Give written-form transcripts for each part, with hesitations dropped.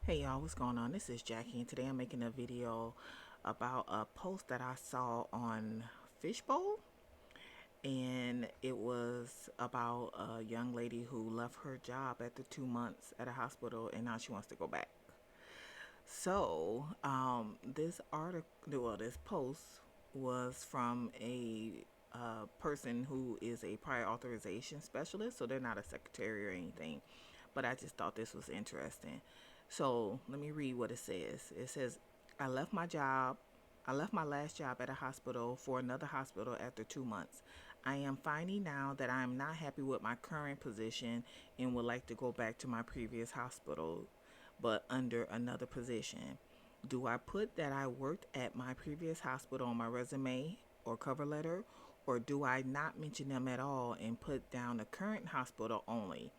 Hey y'all, what's going on? This is Jackie, and today I'm making a video about a post that I saw on Fishbowl, and it was about a young lady who left her job after 2 months at a hospital, and now she wants to go back. This article, this post was from a person who is a prior authorization specialist, so they're not a secretary or anything, but I just thought this was interesting. So let me read what it says. It says, I left my job. I left my last job at a hospital for another hospital after 2 months. I am finding now that I am not happy with my current position and would like to go back to my previous hospital, but under another position. Do I put that I worked at my previous hospital on my resume or cover letter, or do I not mention them at all and put down the current hospital only?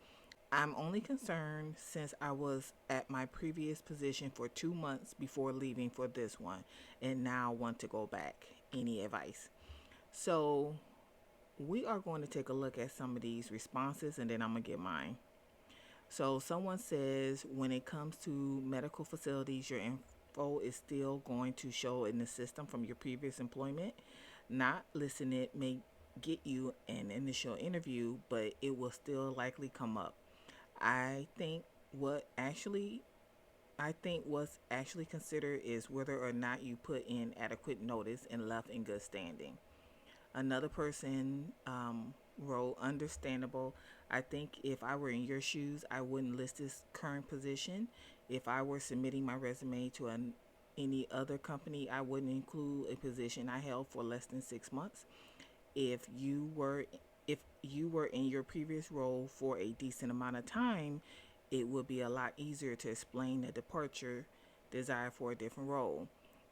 I'm only concerned since I was at my previous position for 2 months before leaving for this one and now want to go back. Any advice? So, we are going to take a look at some of these responses and then I'm going to get mine. So, someone says when it comes to medical facilities, your info is still going to show in the system from your previous employment. Not listing it may get you an initial interview, but it will still likely come up. I think what actually I think what's actually considered is whether or not you put in adequate notice and left in good standing. Another person wrote, understandable. I think if I were in your shoes, I wouldn't list this current position. If I were submitting my resume to any other company, I wouldn't include a position I held for less than 6 months. If you were if you were in your previous role for a decent amount of time, it would be a lot easier to explain the departure desire for a different role.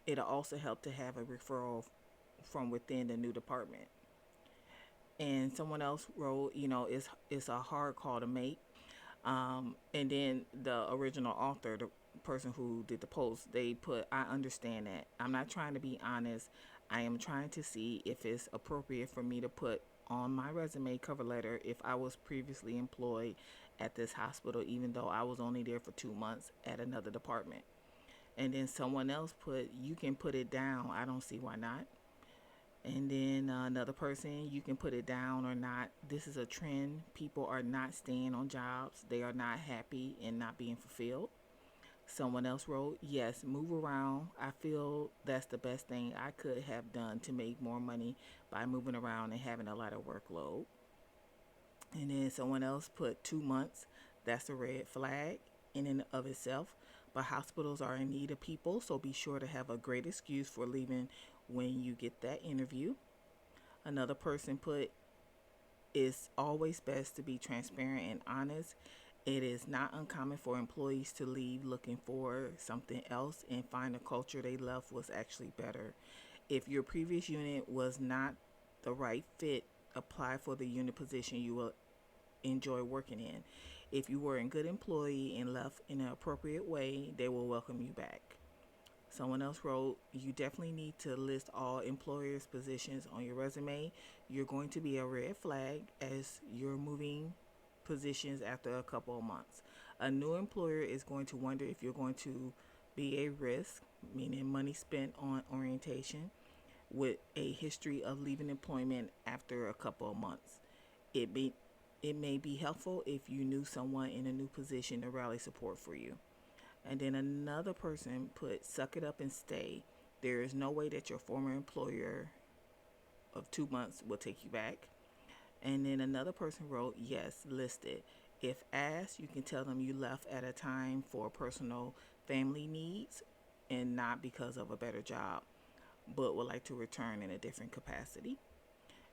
It'll also help to have a referral from within the new department. And someone else wrote, it's a hard call to make. And then the original author, the person who did the post, they put, I understand that. I'm not trying to be honest. I am trying to see if it's appropriate for me to put on my resume cover letter if I was previously employed at this hospital, even though I was only there for 2 months at another department. And then someone else put, you can put it down. I don't see why not. And then another person, you can put it down or not. This is a trend. People are not staying on jobs. They are not happy and not being fulfilled. Someone else wrote, yes, move around. I feel that's the best thing I could have done to make more money by moving around and having a lot of workload. And then someone else put 2 months. That's a red flag in and of itself. But hospitals are in need of people, so be sure to have a great excuse for leaving when you get that interview. Another person put, it's always best to be transparent and honest. It is not uncommon for employees to leave looking for something else and find the culture they left was actually better. If your previous unit was not the right fit, apply for the unit position you will enjoy working in. If you were a good employee and left in an appropriate way, they will welcome you back. Someone else wrote, you definitely need to list all employers' positions on your resume. You're going to be a red flag as you're moving positions after a couple of months. A new employer is going to wonder if you're going to be a risk, meaning money spent on orientation, with a history of leaving employment after a couple of months. It be it may be helpful if you knew someone in a new position to rally support for you. And then another person put, suck it up and stay. There is no way that your former employer of 2 months will take you back. And then another person wrote, yes, list it. If asked, you can tell them you left at a time for personal family needs and not because of a better job, but would like to return in a different capacity.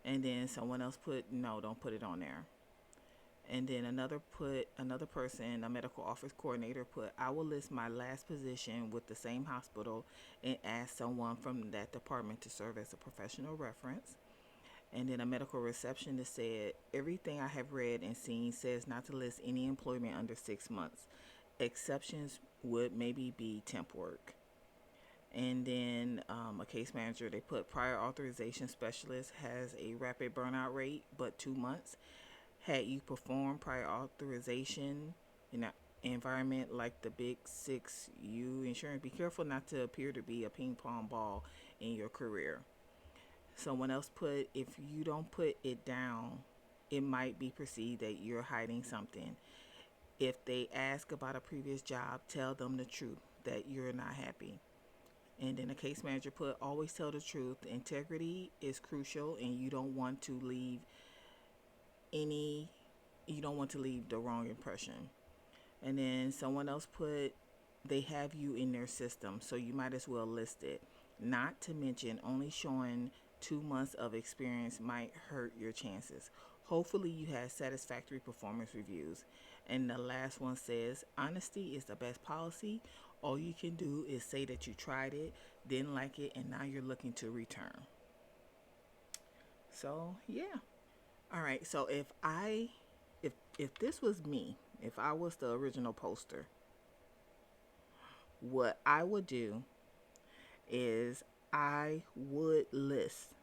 And then someone else put, no, don't put it on there. And then another person, a medical office coordinator, put, I will list my last position with the same hospital and ask someone from that department to serve as a professional reference. And then a medical receptionist said, everything I have read and seen says not to list any employment under 6 months. Exceptions would maybe be temp work. And then a case manager, they put, prior authorization specialist has a rapid burnout rate, but 2 months. Had you performed prior authorization in environment like the big six U insurance, be careful not to appear to be a ping pong ball in your career. Someone else put, if you don't put it down, it might be perceived that you're hiding something. If they ask about a previous job, tell them the truth that you're not happy. And then a case manager put, always tell the truth. Integrity is crucial, and any you don't want to leave the wrong impression. And then someone else put, they have you in their system, so you might as well list it. Not to mention, only showing 2 months of experience might hurt your chances. Hopefully, you had satisfactory performance reviews. And the last one says, honesty is the best policy. All you can do is say that you tried it, didn't like it, and now you're looking to return. So, yeah. All right. So if this was me, if I was the original poster, what I would do is I would list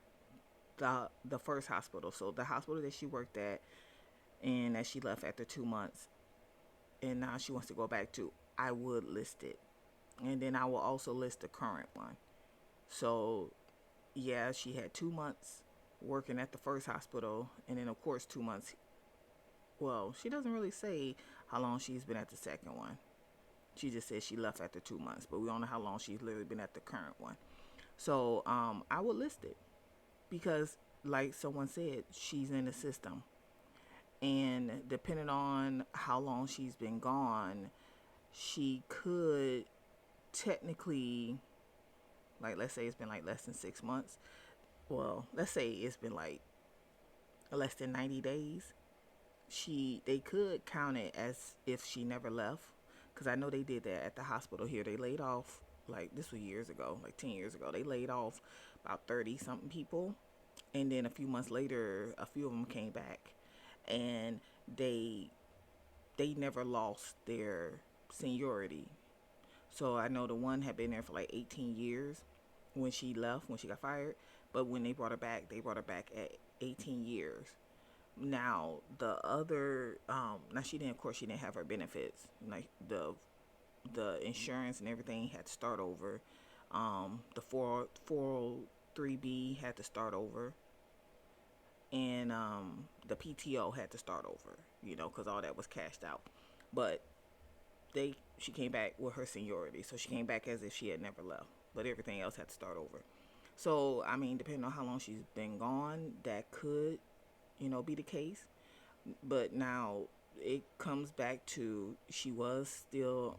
the first hospital. So the hospital that she worked at and that she left after 2 months, and now she wants to go back to. I would list it, and then I will also list the current one. So yeah, she had 2 months working at the first hospital, and then of course 2 months. Well, she doesn't really say how long she's been at the second one. She just says she left after 2 months, but we don't know how long she's literally been at the current one. So I would list it because, like someone said, she's in the system, and depending on how long she's been gone, she could technically, like, let's say it's been like less than 6 months. Well, let's say it's been like less than 90 days. They could count it as if she never left, because I know they did that at the hospital here. They laid off, like, this was years ago, like 10 years ago. They laid off about 30 something people, and then a few months later a few of them came back, and they never lost their seniority. So I know the one had been there for like 18 years when she left, when she got fired, but when they brought her back at 18 years. Now the other, now she didn't, of course, she didn't have her benefits, like the insurance and everything had to start over. The 403B had to start over, and the PTO had to start over, because all that was cashed out. But she came back with her seniority, so she came back as if she had never left, but everything else had to start over. So I mean, depending on how long she's been gone, that could, be the case. But now it comes back to, she was still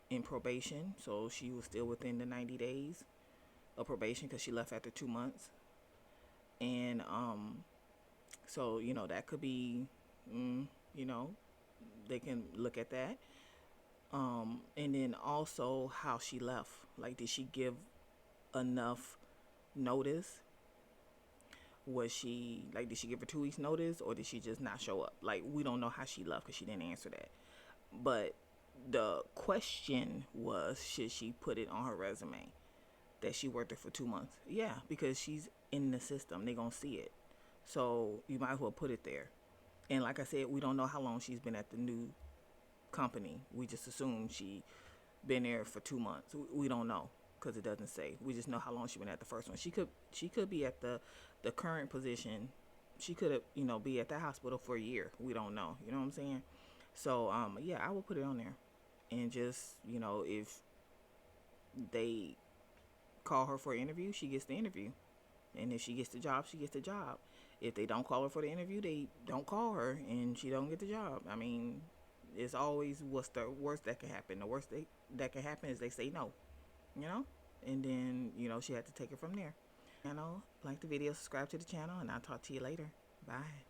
in probation, so she was still within the 90 days of probation because she left after 2 months. And so that could be, you know they can look at that. And then also how she left, like, did she give enough notice? Was she, like, did she give her 2 weeks notice, or did she just not show up? Like, we don't know how she left because she didn't answer that. But the question was, should she put it on her resume that she worked there for 2 months? Yeah, because she's in the system, they gonna see it. So you might as well put it there. And like I said, we don't know how long she's been at the new company. We just assume she been there for 2 months. We don't know because it doesn't say. We just know how long she been at the first one. She could be at the current position. She could have, be at that hospital for a year. We don't know. You know what I'm saying? So yeah, I will put it on there, and just, if they call her for an interview, she gets the interview, and if she gets the job, she gets the job. If they don't call her for the interview, they don't call her, and she don't get the job. I mean, it's always, what's the worst that can happen? The worst that can happen is they say no, and then, she had to take it from there. Like the video, subscribe to the channel, and I'll talk to you later. Bye.